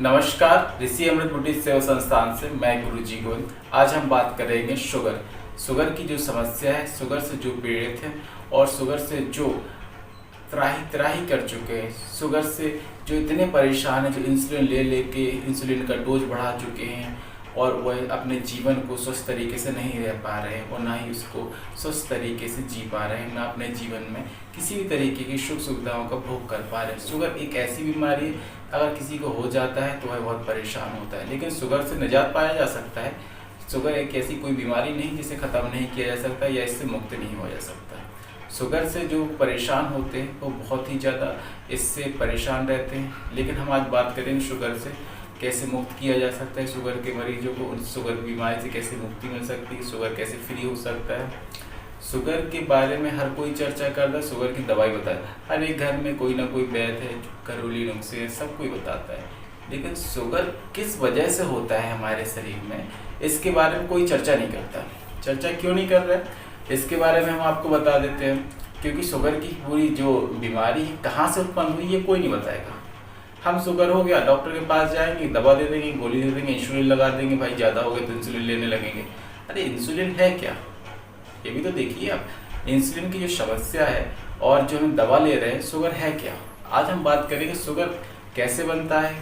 नमस्कार, ऋषि अमृत बुटीक सेवा संस्थान से मैं गुरुजी गोविंद। आज हम बात करेंगे शुगर की जो समस्या है, शुगर से जो पीड़ित हैं और शुगर से जो त्राही त्राही कर चुके हैं, शुगर से जो इतने परेशान हैं, जो इंसुलिन ले लेके इंसुलिन का डोज बढ़ा चुके हैं और वह अपने जीवन को स्वस्थ तरीके से नहीं रह पा रहे हैं और ना ही उसको स्वस्थ तरीके से जी पा रहे हैं, ना अपने जीवन में किसी भी तरीके की सुख सुविधाओं का भोग कर पा रहे हैं। शुगर एक ऐसी बीमारी है, अगर किसी को हो जाता है तो वह बहुत परेशान होता है, लेकिन शुगर से निजात पाया जा सकता है। शुगर एक ऐसी कोई बीमारी नहीं जिसे ख़त्म नहीं किया जा सकता या इससे मुक्त नहीं हो जा सकता। शुगर से जो परेशान होते हैं वो बहुत ही ज़्यादा इससे परेशान रहते हैं, लेकिन हम आज बात करेंगे शुगर से कैसे मुक्त किया जा सकता है। शुगर के मरीजों को उन शुगर बीमारी से कैसे मुक्ति मिल सकती है, शुगर कैसे फ्री हो सकता है। शुगर के बारे में हर कोई चर्चा करता है, शुगर की दवाई बताता है, हर एक घर में कोई ना कोई वैद्य है, घरेलू नुस्खे हैं, सब कोई बताता है, लेकिन शुगर किस वजह से होता है हमारे शरीर में, इसके बारे में कोई चर्चा नहीं करता। चर्चा क्यों नहीं कर रहा है इसके बारे में हम आपको बता देते हैं, क्योंकि शुगर की पूरी जो बीमारी है कहाँ से उत्पन्न हुई ये कोई नहीं बताएगा। हम शुगर हो गया, डॉक्टर के पास जाएंगे, दवा दे देंगे, गोली दे देंगे, इंसुलिन लगा देंगे, भाई ज़्यादा हो गया तो इंसुलिन लेने लगेंगे। अरे इंसुलिन है क्या, ये भी तो देखिए आप। इंसुलिन की जो समस्या है और जो हम दवा ले रहे हैं, शुगर है क्या। आज हम बात करेंगे शुगर कैसे बनता है,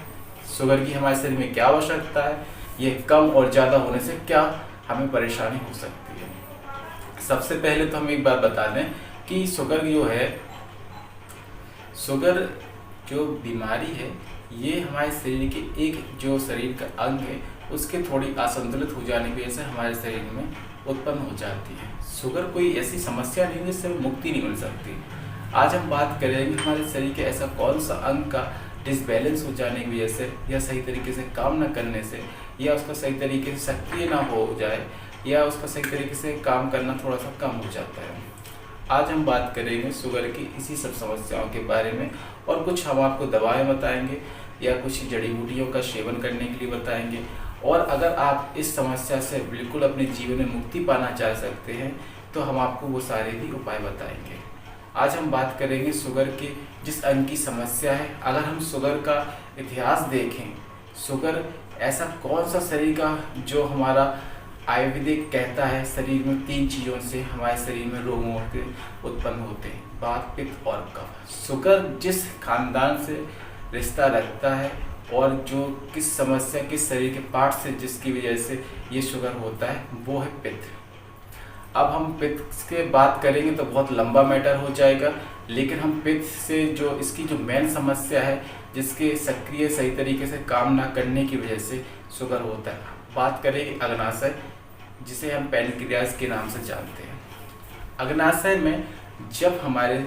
शुगर की हमारे शरीर में क्या आवश्यकता है, ये कम और ज़्यादा होने से क्या हमें परेशानी हो सकती है। सबसे पहले तो हम एक बात बता दें कि शुगर जो बीमारी है ये हमारे शरीर के एक जो शरीर का अंग है उसके थोड़ी असंतुलित हो जाने की वजह से हमारे शरीर में उत्पन्न हो जाती है। शुगर कोई ऐसी समस्या नहीं जिससे मुक्ति नहीं मिल सकती। आज हम बात करेंगे हमारे शरीर के ऐसा कौन सा अंग का डिसबैलेंस हो जाने की वजह से या सही तरीके से काम न करने से या उसका सही तरीके से सक्रिय ना हो जाए या उसका सही तरीके से काम करना थोड़ा सा कम हो जाता है। आज हम बात करेंगे शुगर की इसी सब समस्याओं के बारे में और कुछ हम आपको दवाएं बताएंगे या कुछ जड़ी बूटियों का सेवन करने के लिए बताएंगे। और अगर आप इस समस्या से बिल्कुल अपने जीवन में मुक्ति पाना चाह सकते हैं तो हम आपको वो सारे भी उपाय बताएंगे। आज हम बात करेंगे शुगर के जिस अंग की समस्या है। अगर हम शुगर का इतिहास देखें, शुगर ऐसा कौन सा शरीर का जो हमारा आयुर्वेदिक कहता है शरीर में 3 चीज़ों से हमारे शरीर में रोगों के उत्पन्न होते हैं, वात, पित्त और कफ। शुगर जिस खानदान से रिश्ता रखता है और जो किस समस्या किस शरीर के पार्ट से जिसकी वजह से ये शुगर होता है वो है पित्त। अब हम पित्त के बात करेंगे तो बहुत लंबा मैटर हो जाएगा, लेकिन हम पित्त से जो इसकी जो मेन समस्या है जिसके सक्रिय सही तरीके से काम ना करने की वजह से शुगर होता है, बात करेंगे अग्नाशय, जिसे हम पैनक्रियाज के नाम से जानते हैं। अग्नाशय में जब हमारे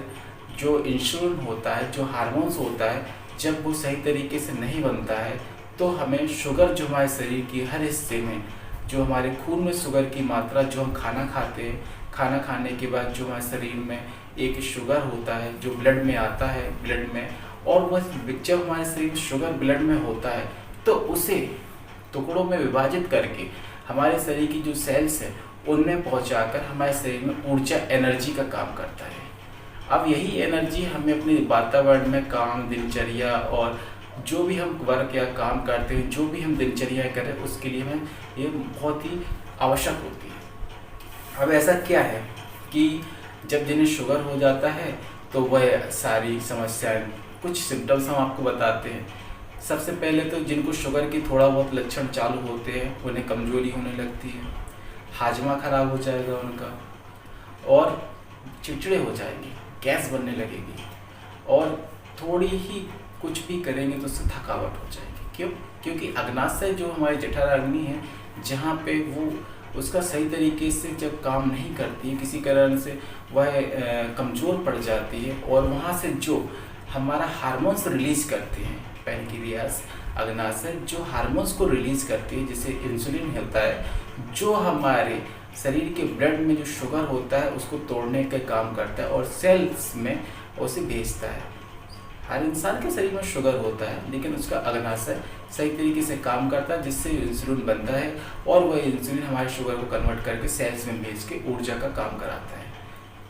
जो इंसुलिन होता है, जो हार्मोन्स होता है, जब वो सही तरीके से नहीं बनता है तो हमें शुगर जो हमारे शरीर की हर हिस्से में जो हमारे खून में शुगर की मात्रा, जो हम खाना खाते हैं, खाना खाने के बाद जो हमारे शरीर में एक शुगर होता है जो ब्लड में आता है, ब्लड में, और वह जब हमारे शरीर में शुगर ब्लड में होता है तो उसे टुकड़ों में विभाजित करके हमारे शरीर की जो सेल्स है उनमें पहुंचाकर हमारे शरीर में ऊर्जा, एनर्जी का काम करता है। अब यही एनर्जी हमें अपने वातावरण में काम, दिनचर्या और जो भी हम वर्क या काम करते हैं, जो भी हम दिनचर्या करें, उसके लिए हमें ये बहुत ही आवश्यक होती है। अब ऐसा क्या है कि जब जिन्हें शुगर हो जाता है तो वह सारी समस्याएं, कुछ सिम्टम्स हम आपको बताते हैं। सबसे पहले तो जिनको शुगर की थोड़ा बहुत लक्षण चालू होते हैं उन्हें कमजोरी होने लगती है, हाजमा खराब हो जाएगा उनका और चिड़चिड़े हो जाएंगे, गैस बनने लगेगी और थोड़ी ही कुछ भी करेंगे तो उससे थकावट हो जाएगी। क्यों? क्योंकि अग्नाशय जो हमारी जठराग्नि है, जहाँ पे वो उसका सही तरीके से जब काम नहीं करती है, किसी कारण से वह कमज़ोर पड़ जाती है और वहाँ से जो हमारा हार्मोन्स रिलीज करते हैं, पैनक्रियाज, अग्नाशय जो हार्मोन्स को रिलीज करती है, जिसे इंसुलिन होता है, जो हमारे शरीर के ब्लड में जो शुगर होता है उसको तोड़ने का काम करता है और सेल्स में उसे भेजता है। हर इंसान के शरीर में शुगर होता है, लेकिन उसका अग्नाशय सही तरीके से काम करता है जिससे इंसुलिन बनता है और वह इंसुलिन हमारे शुगर को कन्वर्ट करके सेल्स में भेज के ऊर्जा का काम कराता है।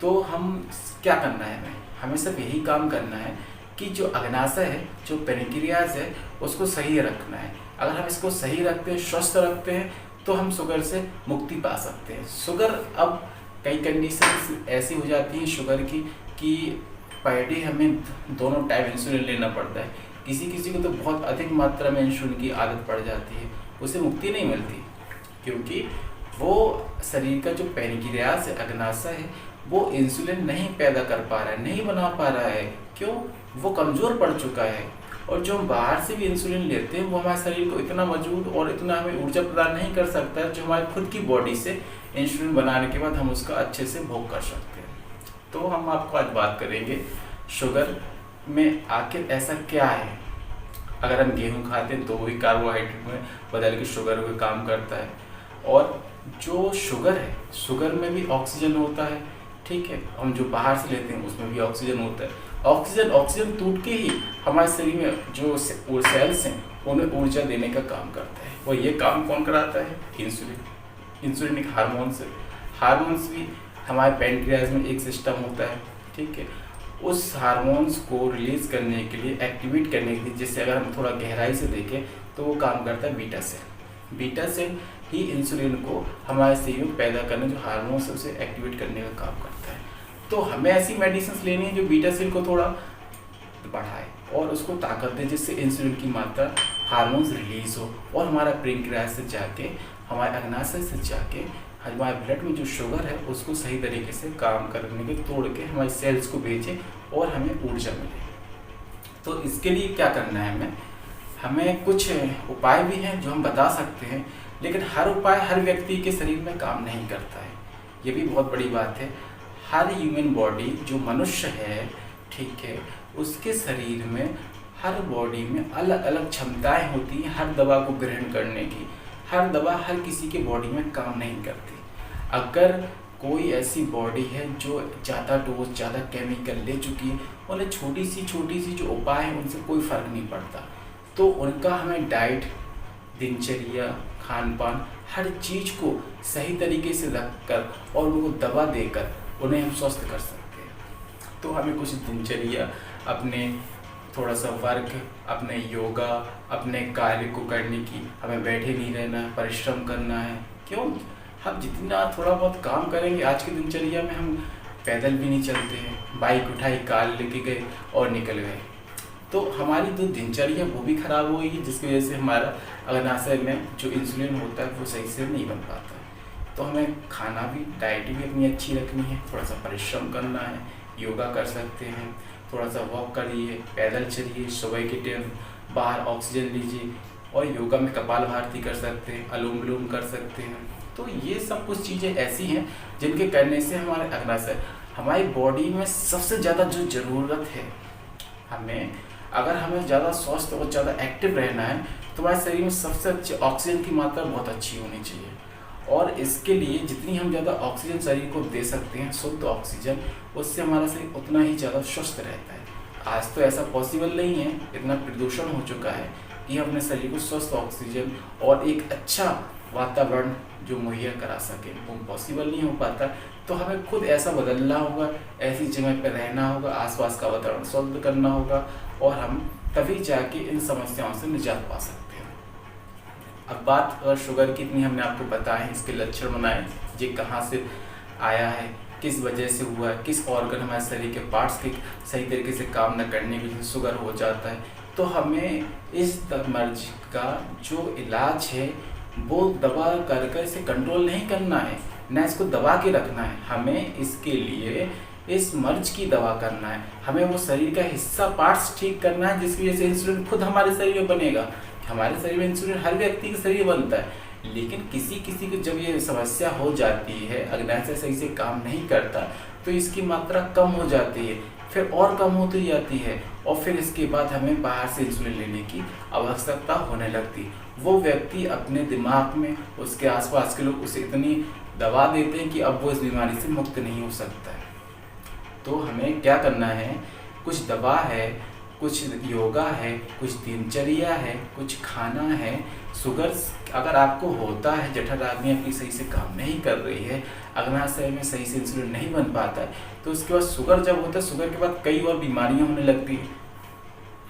तो हम क्या करना है, हमें सिर्फ यही काम करना है कि जो अग्नाशय है, जो पेनक्रियाज है, उसको सही रखना है। अगर हम इसको सही रखते हैं, स्वस्थ रखते हैं, तो हम शुगर से मुक्ति पा सकते हैं। शुगर, अब कई कंडीशंस ऐसी हो जाती हैं शुगर की कि पर डे हमें दोनों टाइम इंसुलिन लेना पड़ता है। किसी किसी को तो बहुत अधिक मात्रा में इंसुलिन की आदत पड़ जाती है, उसे मुक्ति नहीं मिलती, क्योंकि वो शरीर का जो पेनक्रियाज है, अग्नाशय है, वो इंसुलिन नहीं पैदा कर पा रहा है, नहीं बना पा रहा है। क्यों? वो कमज़ोर पड़ चुका है। और जो हम बाहर से भी इंसुलिन लेते हैं, वो हमारे शरीर को इतना मजबूत और इतना हमें ऊर्जा प्रदान नहीं कर सकता है जो हमारी खुद की बॉडी से इंसुलिन बनाने के बाद हम उसका अच्छे से भोग कर सकते हैं। तो हम आपको आज बात करेंगे शुगर में आखिर ऐसा क्या है। अगर हम गेहूं खाते हैं तो वही कार्बोहाइड्रेट में बदल के शुगर में काम करता है। और जो शुगर है, शुगर में भी ऑक्सीजन होता है, ठीक है। हम जो बाहर से लेते हैं उसमें भी ऑक्सीजन होता है। ऑक्सीजन टूट के ही हमारे शरीर में जो सेल्स हैं उन्हें ऊर्जा देने का काम करता है। और ये काम कौन कराता है? इंसुलिन। इंसुलिन एक हार्मोन्स है। हार्मोन्स भी हमारे पेनक्रियाज में एक सिस्टम होता है, ठीक है। उस हार्मोन्स को रिलीज करने के लिए, एक्टिवेट करने के लिए, जिससे अगर हम थोड़ा गहराई से देखें तो वो काम करता है बीटा सेल। बीटा सेल ही इंसुलिन को हमारे शरीर में पैदा करने, जो हार्मोन्स है उसे एक्टिवेट करने का काम करता है। तो हमें ऐसी मेडिसिन लेनी है जो बीटा सेल को थोड़ा बढ़ाए और उसको ताकत दे, जिससे इंसुलिन की मात्रा, हार्मोन्स रिलीज हो और हमारा पेनक्रियाज से जाके, हमारे अग्नाशय से जाके हमारे ब्लड में जो शुगर है उसको सही तरीके से काम करने के, तोड़ के हमारे सेल्स को भेजे और हमें ऊर्जा मिले। तो इसके लिए क्या करना है? हमें कुछ उपाय भी हैं जो हम बता सकते हैं, लेकिन हर उपाय हर व्यक्ति के शरीर में काम नहीं करता है। ये भी बहुत बड़ी बात है। हर ह्यूमन बॉडी, जो मनुष्य है, ठीक है, उसके शरीर में, हर बॉडी में अलग अलग क्षमताएं होती हैं हर दवा को ग्रहण करने की। हर दवा हर किसी के बॉडी में काम नहीं करती। अगर कोई ऐसी बॉडी है जो ज़्यादा डोज, ज़्यादा केमिकल ले चुकी है, उन्हें छोटी सी जो उपाय हैं उनसे कोई फ़र्क नहीं पड़ता। तो उनका हमें डाइट, दिनचर्या, खान पान, हर चीज़ को सही तरीके से रखकर और उनको दवा देकर उन्हें हम स्वस्थ कर सकते हैं। तो हमें कुछ दिनचर्या, अपने थोड़ा सा वर्क, अपने योगा, अपने कार्य को करने की, हमें बैठे नहीं रहना, परिश्रम करना है। क्यों? हम जितना थोड़ा बहुत काम करेंगे, आज की दिनचर्या में हम पैदल भी नहीं चलते हैं, बाइक उठाई, कार लेके गए और निकल गए, तो हमारी जो दिनचर्या वो भी खराब होगी, जिसकी वजह से हमारा अग्नाशय में जो इंसुलिन होता है वो सही से नहीं बन पाता है। तो हमें खाना भी, डाइट भी अपनी अच्छी रखनी है, थोड़ा सा परिश्रम करना है, योगा कर सकते हैं, थोड़ा सा वॉक करिए, पैदल चलिए, सुबह के टाइम बाहर ऑक्सीजन लीजिए, और योगा में कपालभाति कर सकते हैं, अनुलोम विलोम कर सकते हैं। तो ये सब कुछ चीज़ें ऐसी हैं जिनके करने से हमारे अग्नाशय, हमारी बॉडी में सबसे ज़्यादा जो ज़रूरत है अगर हमें ज़्यादा स्वस्थ और ज़्यादा एक्टिव रहना है, तो हमारे शरीर में सबसे अच्छी ऑक्सीजन की मात्रा बहुत अच्छी होनी चाहिए। और इसके लिए जितनी हम ज़्यादा ऑक्सीजन शरीर को दे सकते हैं, शुद्ध ऑक्सीजन, उससे हमारा शरीर उतना ही ज़्यादा स्वस्थ रहता है। आज तो ऐसा पॉसिबल नहीं है, इतना प्रदूषण हो चुका है कि हम अपने शरीर को स्वस्थ ऑक्सीजन और एक अच्छा वातावरण जो मुहैया करा सके, वो पॉसिबल नहीं हो पाता। तो हमें खुद ऐसा बदलना होगा, ऐसी जगह पर रहना होगा, आसपास का वातावरण शुद्ध करना होगा, और हम तभी जाके इन समस्याओं से निजात पा सकते हैं। अब बात अगर शुगर की, इतनी हमने आपको बताया, इसके लक्षण बनाए, ये कहाँ से आया है, किस वजह से हुआ है, किस ऑर्गन, हमारे शरीर के पार्ट्स के सही तरीके से काम न करने की वजह से शुगर हो जाता है। तो हमें इस मर्ज का जो इलाज है वो दवा कर इसे कंट्रोल नहीं करना है, ना इसको दबा के रखना है। हमें इसके लिए इस मर्ज की दवा करना है, हमें वो शरीर का हिस्सा, पार्ट्स ठीक करना है, जिसकी वजह से इंसुलिन खुद हमारे शरीर में बनेगा। हमारे शरीर में इंसुलिन हर व्यक्ति के शरीर में बनता है, लेकिन किसी किसी को जब ये समस्या हो जाती है, अग्नाशय सही से काम नहीं करता, तो इसकी मात्रा कम हो जाती है, फिर और कम होती जाती है, और फिर इसके बाद हमें बाहर से इंसुलिन लेने की आवश्यकता होने लगती। वो व्यक्ति अपने दिमाग में, उसके आसपास के लोग उसे इतनी दवा देते हैं कि अब वो इस बीमारी से मुक्त नहीं हो सकता है। तो हमें क्या करना है? कुछ दवा है, कुछ योगा है, कुछ दिनचर्या है, कुछ खाना है। शुगर अगर आपको होता है, जठराग्नि आपकी सही से काम नहीं कर रही है, अग्नाशय में सही से इंसुलिन नहीं बन पाता है, तो उसके बाद शुगर जब होता है, शुगर के बाद कई और बीमारियां होने लगती हैं।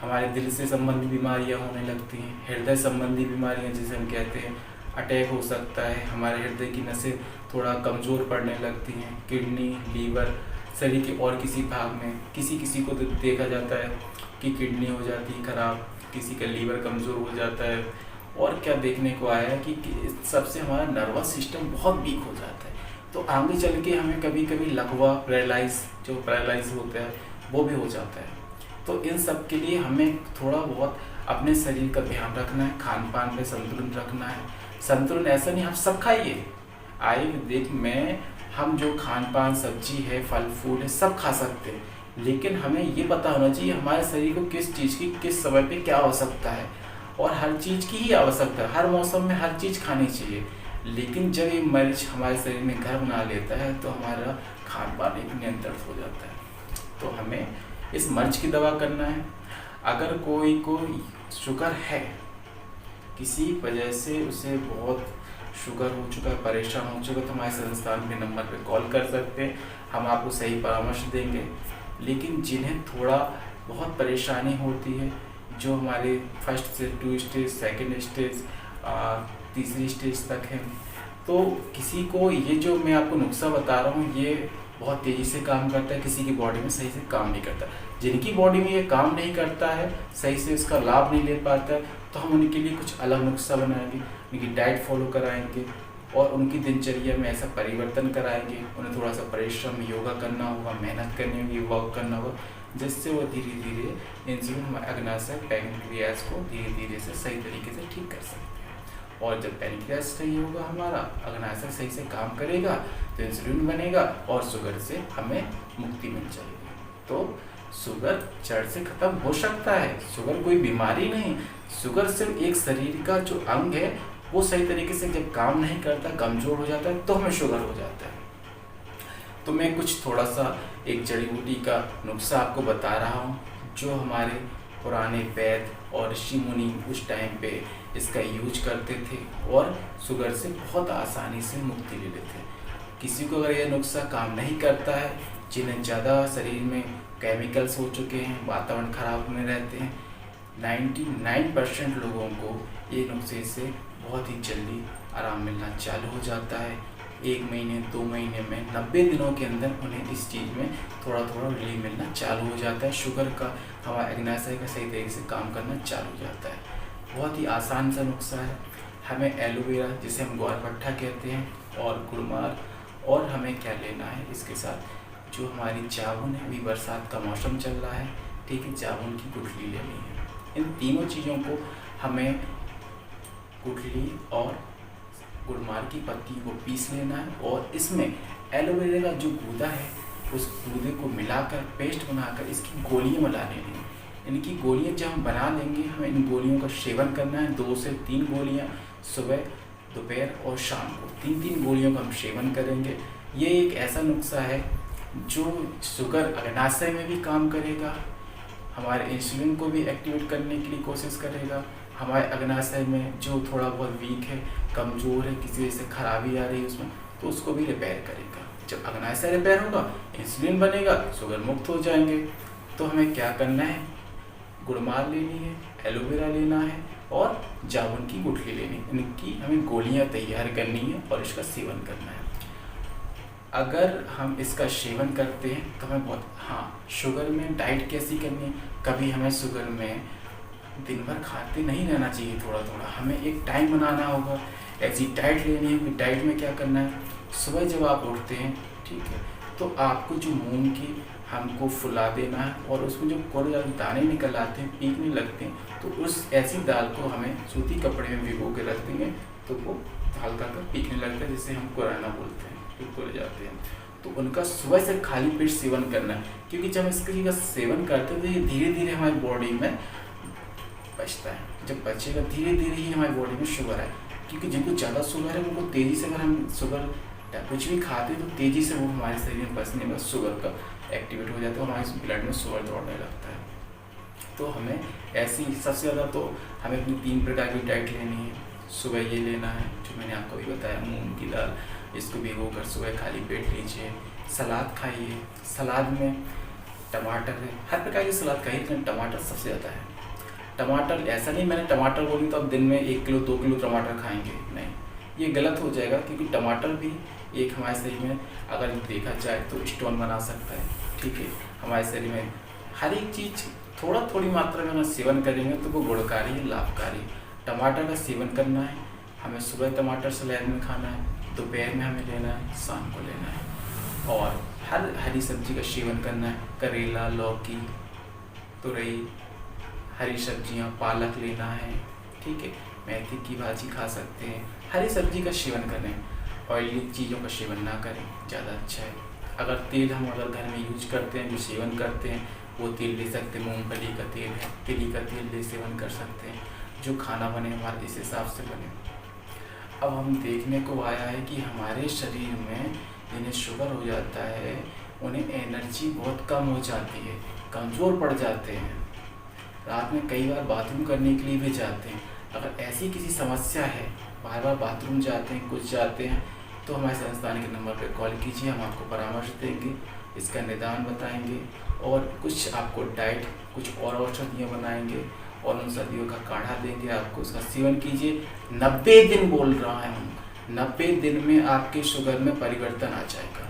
हमारे दिल से संबंधित बीमारियां होने लगती हैं, हृदय संबंधी बीमारियां जिसे हम कहते हैं, अटैक हो सकता है, हमारे हृदय की नसें थोड़ा कमज़ोर पड़ने लगती हैं, किडनी, लीवर, शरीर के और किसी भाग में किसी किसी को देखा जाता है कि किडनी हो जाती है खराब, किसी का लीवर कमज़ोर हो जाता है। और क्या देखने को आया है कि सबसे हमारा नर्वस सिस्टम बहुत वीक हो जाता है, तो आगे चल के हमें कभी कभी लकवा, पैरालाइज होता है वो भी हो जाता है। तो इन सब के लिए हमें थोड़ा बहुत अपने शरीर का ध्यान रखना है, खान पान में संतुलन रखना है। संतुलन ऐसा नहीं आप सब खाइए, हम जो खान पान, सब्जी है, फल फूल है, सब खा सकते हैं, लेकिन हमें ये पता होना चाहिए हमारे शरीर को किस चीज़ की किस समय पे क्या आवश्यकता है, और हर चीज़ की ही आवश्यकता है, हर मौसम में हर चीज़ खानी चाहिए। लेकिन जब ये मर्ज हमारे शरीर में घर बना लेता है तो हमारा खान पान एक नियंत्रित हो जाता है। तो हमें इस मर्ज की दवा करना है। अगर कोई को शुगर है, किसी वजह से उसे बहुत शुगर हो चुका है, परेशान हो चुका है, तो हमारे संस्थान के नंबर पे कॉल कर सकते हैं, हम आपको सही परामर्श देंगे। लेकिन जिन्हें थोड़ा बहुत परेशानी होती है, जो हमारे फर्स्ट से 2 स्टेज, सेकेंड स्टेज, तीसरी स्टेज तक है, तो किसी को ये जो मैं आपको नुस्खा बता रहा हूँ ये बहुत तेज़ी से काम करता है, किसी की बॉडी में सही से काम नहीं करता। जिनकी बॉडी में ये काम नहीं करता है, सही से इसका लाभ नहीं ले पाता है, तो हम उनके लिए कुछ अलग नुस्खा बनाएंगे, उनकी डाइट फॉलो कराएंगे और उनकी दिनचर्या में ऐसा परिवर्तन कराएंगे। उन्हें थोड़ा सा परिश्रम, योगा करना होगा, मेहनत करनी होगी, वर्क करना होगा, जिससे वो धीरे धीरे इंसुलिन अग्नाशय पैंक्रियास को धीरे धीरे से सही तरीके से ठीक कर सकते हैं। और जब पैंक्रियास सही होगा, हमारा अग्नाशय सही से काम करेगा, तो इंसुलिन बनेगा और शुगर से हमें मुक्ति मिल जाएगी। तो शुगर जड़ से खत्म हो सकता है, शुगर कोई बीमारी नहीं, शुगर सिर्फ एक शरीर का जो अंग है, वो सही तरीके से जब काम नहीं करता, कमज़ोर हो जाता है, तो हमें शुगर हो जाता है। तो मैं कुछ थोड़ा सा एक जड़ी बूटी का नुस्खा आपको बता रहा हूँ, जो हमारे पुराने वैद्य और ऋषि मुनि उस टाइम पे इसका यूज करते थे और शुगर से बहुत आसानी से मुक्ति ले लेते। किसी को अगर यह नुस्खा काम नहीं करता है, जिन्हें ज़्यादा शरीर में केमिकल्स हो चुके हैं, वातावरण खराब में रहते हैं, 99% लोगों को ये नुस्खे से बहुत ही जल्दी आराम मिलना चालू हो जाता है। 1 महीने 2 महीने में 90 दिनों के अंदर उन्हें इस चीज़ में थोड़ा थोड़ा रिलीफ मिलना चालू हो जाता है। शुगर का, हमारा अग्नाशय का सही तरीके से काम करना चालू हो जाता है। बहुत ही आसान सा नुस्खा है। हमें एलोवेरा, जिसे हम ग्वारपट्ठा कहते हैं, और गुड़मार, और हमें क्या लेना है इसके साथ, जो हमारी जामुन है, अभी बरसात का मौसम चल रहा है, ठीक है, जामुन की गुठली लेनी है। इन तीनों चीज़ों को हमें गुठली और गुड़मार की पत्ती को पीस लेना है, और इसमें एलोवेरा का जो गूदा है, उस गूदे को मिलाकर पेस्ट बनाकर इसकी गोलियां बना लेनी है। इनकी गोलियां जब हम बना लेंगे, हमें इन गोलियों का सेवन करना है। 2 से 3 गोलियां सुबह, दोपहर और शाम को 3-3 गोलियों का हम सेवन करेंगे। ये एक ऐसा नुस्खा है जो शुगर अग्नाशय में भी काम करेगा, हमारे इंसुलिन को भी एक्टिवेट करने के लिए कोशिश करेगा, हमारे अग्नाशय में जो थोड़ा बहुत वीक है, कमज़ोर है, किसी वजह से खराबी आ रही है उसमें, तो उसको भी रिपेयर करेगा। जब अग्नाशय रिपेयर होगा, इंसुलिन बनेगा, शुगर मुक्त हो जाएंगे। तो हमें क्या करना है, गुड़मार लेनी है, एलोवेरा लेना है और जामुन की गुठली लेनी है। इनकी हमें गोलियां तैयार करनी है और इसका सेवन करना है। अगर हम इसका सेवन करते हैं तो हमें बहुत, शुगर में डाइट कैसी करनी है, कभी हमें शुगर में दिन भर खाते नहीं रहना चाहिए, थोड़ा थोड़ा हमें एक टाइम बनाना होगा, ऐसी डाइट लेनी है कि डाइट में क्या करना है, सुबह जब आप उठते हैं, ठीक है, तो आपको जो मूंग की हमको फुला देना है और उसमें जो कोरे दाने निकल आते हैं, पीकने लगते हैं, तो उस ऐसी दाल को हमें सूती कपड़े में भिगो के रख देंगे, तो वो हल्का कर पीकने लगता है, जिसे हम कोराना बोलते हैं, तो जाते हैं। तो उनका सुबह से खाली पेट सेवन करना है, क्योंकि जब इसकी का सेवन करते हैं तो ये धीरे धीरे हमारी बॉडी में बचता है। जब बचेगा धीरे धीरे ही हमारी बॉडी में शुगर है, क्योंकि जिनको ज़्यादा शुगर है उनको तेज़ी से, अगर हम शुगर कुछ भी खाते हैं तो तेज़ी से वो हमारे शरीर में बचने में शुगर का एक्टिवेट हो जाता है, हमारे ब्लड में शुगर दौड़ने लगता है। तो हमें ऐसी सबसे ज़्यादा तो हमें अपनी 3 प्रकार की डाइट लेनी है। सुबह ये लेना है जो मैंने आपको भी बताया, मूंग की दाल, इसको भिगो कर सुबह खाली पेट लीजिए। सलाद खाइए, सलाद में टमाटर है, हर प्रकार की सलाद खाइए, लेकिन टमाटर सबसे ज़्यादा है। टमाटर ऐसा नहीं मैंने टमाटर बोली तो अब दिन में 1 किलो 2 किलो टमाटर खाएंगे, नहीं, ये गलत हो जाएगा, क्योंकि टमाटर भी एक हमारे शरीर में अगर देखा जाए तो स्टोन बना सकता है। ठीक है, हमारे शरीर में हर एक चीज़ थोड़ी मात्रा में अगर सेवन करेंगे तो वो गुणकारी है, लाभकारी। टमाटर का सेवन करना है, हमें सुबह टमाटर सलाद में खाना है, दोपहर में हमें लेना है, शाम को लेना है। और हर हरी सब्जी का सेवन करना है, करेला, लौकी, तुरई, हरी सब्जियां, पालक लेना है। ठीक है, मेथी की भाजी खा सकते हैं, हरी सब्जी का सेवन करें, ऑयली चीज़ों का सेवन ना करें, ज़्यादा अच्छा है। अगर तेल हम अगर घर में यूज करते हैं, जो सेवन करते हैं, वो तेल ले सकते हैं, मूंगफली का तेल है, तिली का तेल ले सेवन कर सकते हैं, जो खाना बने हमारे इस हिसाब से बने। अब हम देखने को आया है कि हमारे शरीर में जिन्हें शुगर हो जाता है उन्हें एनर्जी बहुत कम हो जाती है, कमज़ोर पड़ जाते हैं, रात में कई बार बाथरूम करने के लिए भी जाते हैं। अगर ऐसी किसी समस्या है, बार बार बाथरूम जाते हैं, कुछ जाते हैं, तो हमारे संस्थान के नंबर पर कॉल कीजिए, हम आपको परामर्श देंगे, इसका निदान बताएंगे और कुछ आपको डाइट, कुछ और औषधियाँ बनाएंगे और उन औषधियों का काढ़ा देंगे, आपको उसका सेवन कीजिए। 90 दिन बोल रहा है हम, 90 दिन में आपके शुगर में परिवर्तन आ जाएगा।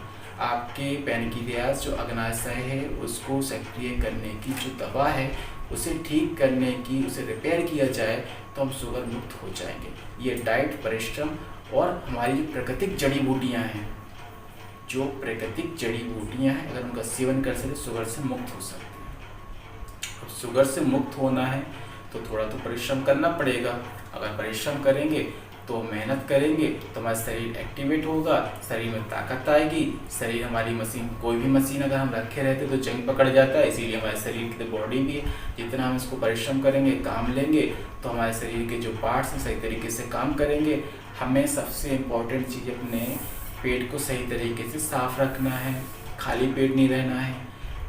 आपके पैनक्रियाज जो अग्नाशय है उसको सक्रिय करने की जो दवा है, उसे ठीक करने की, उसे रिपेयर किया जाए तो हम शुगर मुक्त हो जाएंगे। ये डाइट, परिश्रम और हमारी जो प्राकृतिक जड़ी बूटियाँ हैं, जो प्राकृतिक जड़ी बूटियाँ हैं, अगर उनका सेवन कर सके शुगर से मुक्त हो सकते हैं। अब शुगर से मुक्त होना है तो थोड़ा तो परिश्रम करना पड़ेगा। अगर परिश्रम करेंगे तो मेहनत करेंगे तो हमारा शरीर एक्टिवेट होगा, शरीर में ताकत आएगी। शरीर हमारी मशीन, कोई भी मशीन अगर हम रखे रहते तो जंग पकड़ जाता है, इसीलिए हमारे शरीर की बॉडी भी है, जितना हम इसको परिश्रम करेंगे, काम लेंगे तो हमारे शरीर के जो पार्ट्स हैं सही तरीके से काम करेंगे। हमें सबसे इम्पोर्टेंट चीज़ अपने पेट को सही तरीके से साफ रखना है, खाली पेट नहीं रहना है,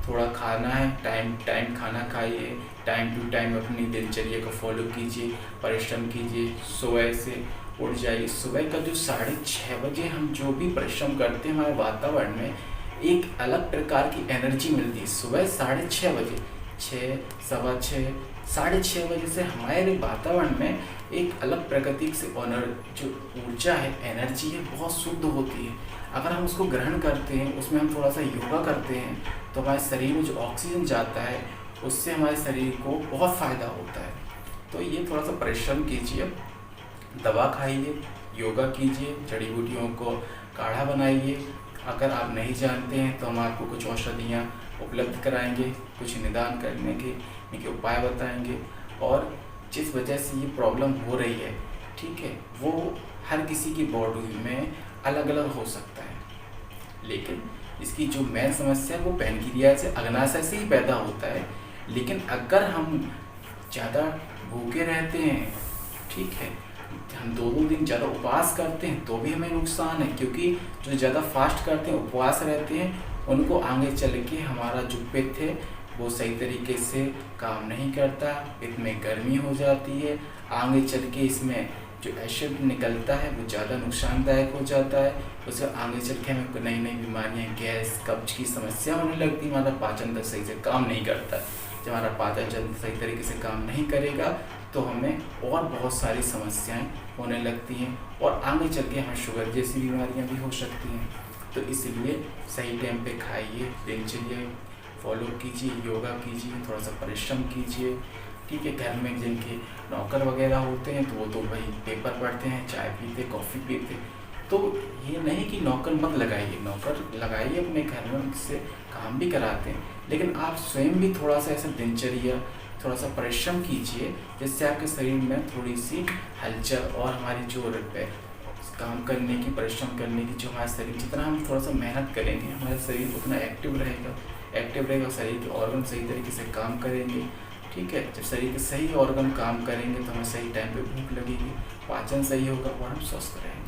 थोड़ा खाना है, टाइम टाइम खाना खाइए, टाइम टू टाइम अपनी दिनचर्या को फॉलो कीजिए, परिश्रम कीजिए, सुबह से उठ जाइए। सुबह का जो 6:30 बजे हम जो भी परिश्रम करते हैं, हमारे वातावरण में एक अलग प्रकार की एनर्जी मिलती है। सुबह 6:30 बजे, 6, सवा 6, 6:30 बजे से हमारे वातावरण में एक अलग प्रकृति से जो ऊर्जा है, एनर्जी है, बहुत शुद्ध होती है। अगर हम उसको ग्रहण करते हैं, उसमें हम थोड़ा सा योगा करते हैं तो हमारे शरीर में जो ऑक्सीजन जाता है उससे हमारे शरीर को बहुत फ़ायदा होता है। तो ये थोड़ा सा परिश्रम कीजिए, दवा खाइए, योगा कीजिए, जड़ी बूटियों को काढ़ा बनाइए। अगर आप नहीं जानते हैं तो हम आपको कुछ औषधियाँ उपलब्ध कराएंगे, कुछ निदान करने के इनके उपाय बताएंगे, और जिस वजह से ये प्रॉब्लम हो रही है, ठीक है, वो हर किसी की बॉडी में अलग अलग हो सकता है, लेकिन इसकी जो मेन समस्या है वो पैनक्रियाज से, अग्नाशय से ही पैदा होता है। लेकिन अगर हम ज़्यादा भूखे रहते हैं, ठीक है, हम 2-2 दिन ज़्यादा उपवास करते हैं तो भी हमें नुकसान है, क्योंकि जो ज़्यादा फास्ट करते हैं, उपवास रहते हैं, उनको आगे चल के हमारा जो पित्त है वो सही तरीके से काम नहीं करता, पित्त में गर्मी हो जाती है, आगे चल के इसमें जो एसिड निकलता है वो ज़्यादा नुकसानदायक हो जाता है। उससे आगे चल के हमें नई नई बीमारियाँ, गैस, कब्ज की समस्या होने लगती है, हमारा पाचन तंत्र सही से काम नहीं करता। जब हमारा पाचन तंत्र सही तरीके से काम नहीं करेगा तो हमें और बहुत सारी समस्याएं होने लगती हैं, और आगे चल के हमें शुगर जैसी बीमारियां भी हो सकती हैं। तो इसलिए सही टाइम पे खाइए, दिनचर्या फॉलो कीजिए, योगा कीजिए, थोड़ा सा परिश्रम कीजिए, ठीक है। घर में जिनके नौकर वगैरह होते हैं तो वो तो भाई पेपर पढ़ते हैं, चाय पीते, कॉफ़ी पीते, तो ये नहीं कि नौकर मत लगाइए, नौकर लगाइए, अपने घर में उनसे काम भी कराते हैं, लेकिन आप स्वयं भी थोड़ा सा ऐसा दिनचर्या, थोड़ा सा परिश्रम कीजिए, जिससे आपके शरीर में थोड़ी सी हलचल और हमारी जो काम करने की, परिश्रम करने की, जो हमारा शरीर, जितना हम थोड़ा सा मेहनत करेंगे हमारा शरीर उतना एक्टिव रहेगा, शरीर के ऑर्गन सही तरीके से काम करेंगे, ठीक है। जब शरीर के सही ऑर्गन काम करेंगे तो हमें सही टाइम पे भूख लगेगी, पाचन सही होगा और हम स्वस्थ रहेंगे।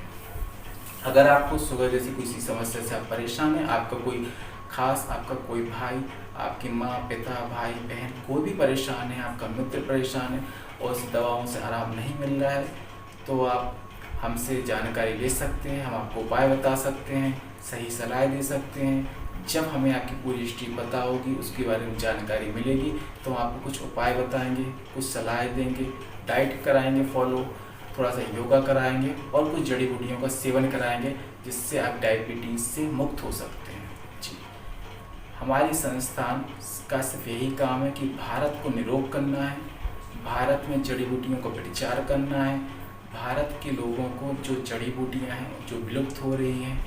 अगर आपको शुगर जैसी किसी समस्या से आप परेशान हैं, आपका कोई खास, आपका कोई भाई, आपकी माँ, पिता, भाई, बहन, कोई भी परेशान है, आपका मित्र परेशान है और उस दवाओं से आराम नहीं मिल रहा है, तो आप हमसे जानकारी ले सकते हैं, हम आपको उपाय बता सकते हैं, सही सलाह दे सकते हैं, जब हमें आपकी पूरी हिस्ट्री पता होगी, उसके बारे में जानकारी मिलेगी, तो हम आपको कुछ उपाय बताएंगे, कुछ सलाह देंगे, डाइट कराएंगे फॉलो, थोड़ा सा योगा कराएंगे और कुछ जड़ी बूटियों का सेवन कराएंगे, जिससे आप डायबिटीज़ से मुक्त हो सकते हैं। जी, हमारी संस्थान का सिर्फ यही काम है कि भारत को निरोग करना है, भारत में जड़ी बूटियों का प्रचार करना है, भारत के लोगों को जो जड़ी बूटियाँ हैं जो विलुप्त हो रही हैं,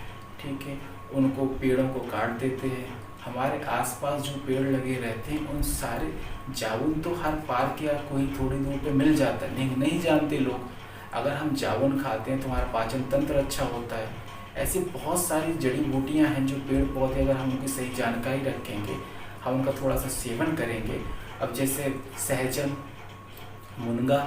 ठीक है, उनको पेड़ों को काट देते हैं। हमारे आसपास जो पेड़ लगे रहते हैं उन सारे जामुन तो हर पार्क या कोई थोड़ी दूर पे मिल जाता है, लेकिन नहीं जानते लोग। अगर हम जामुन खाते हैं तो हमारा पाचन तंत्र अच्छा होता है। ऐसी बहुत सारी जड़ी बूटियाँ हैं जो पेड़ पौधे, अगर हम उनकी सही जानकारी रखेंगे, हम उनका थोड़ा सा सेवन करेंगे। अब जैसे सहजन, मुनगा,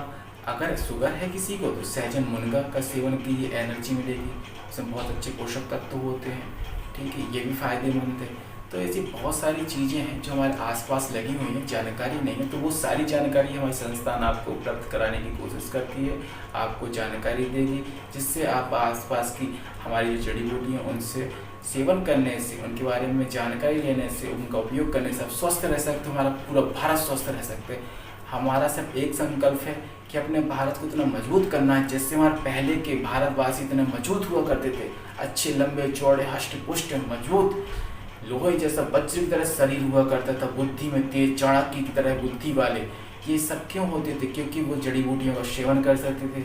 अगर शुगर है किसी को तो सहजन मुनगा का सेवन कीजिए, एनर्जी मिलेगी, उसमें बहुत अच्छे पोषक तत्व होते हैं, ठीक है, ये भी फ़ायदेमंद है। तो ऐसी बहुत सारी चीज़ें हैं जो हमारे आसपास लगी हुई हैं, जानकारी नहीं है, तो वो सारी जानकारी हमारी संस्थान आपको उपलब्ध कराने की कोशिश करती है, आपको जानकारी देगी, जिससे आप आसपास की हमारी जो जड़ी बूटियाँ उनसे सेवन करने से, उनके बारे में जानकारी लेने से, उनका उपयोग करने से आप स्वस्थ रह सकते हो, हमारा पूरा भारत स्वस्थ रह सकते हैं। हमारा सिर्फ एक संकल्प है कि अपने भारत को इतना मजबूत करना है, जैसे हमारे पहले के भारतवासी इतने मजबूत हुआ करते थे, अच्छे लंबे चौड़े हष्ट पुष्ट मजबूत लोहे जैसा वज्र की तरह शरीर हुआ करता था, बुद्धि में तेज चाणक्य की तरह बुद्धि वाले। ये सब क्यों होते थे? क्योंकि वो जड़ी बूटियों का सेवन कर सकते थे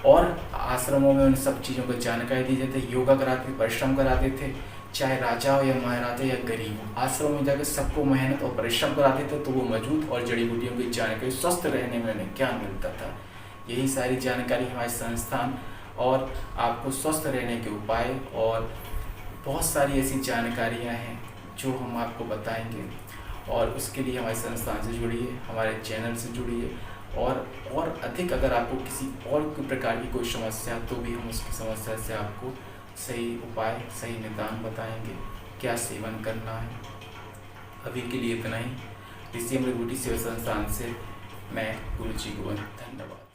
और आश्रमों में उन सब चीज़ों को जानकारी दी जाती थे, योगा कराते थे, परिश्रम कराते थे, चाहे राजा हो या महाराजा या गरीब हो, आश्रम में जाकर सबको मेहनत और परिश्रम कराते थे, तो वो मजबूत और जड़ी बूटियों की जानकारी, स्वस्थ रहने में उन्हें ज्ञान मिलता था। यही सारी जानकारी हमारे संस्थान और आपको स्वस्थ रहने के उपाय और बहुत सारी ऐसी जानकारियाँ हैं जो हम आपको बताएंगे, और उसके लिए हमारे संस्थान से जुड़िए, हमारे चैनल से जुड़िए, और अधिक अगर आपको किसी और प्रकार की कोई समस्या, तो भी हम उसकी समस्या से आपको सही उपाय, सही निदान बताएंगे, क्या सेवन करना है। अभी के लिए इतना ही। ऋषि अमृत बूटी सेवा संस्थान से मैं गुरु जी गोविंद, धन्यवाद।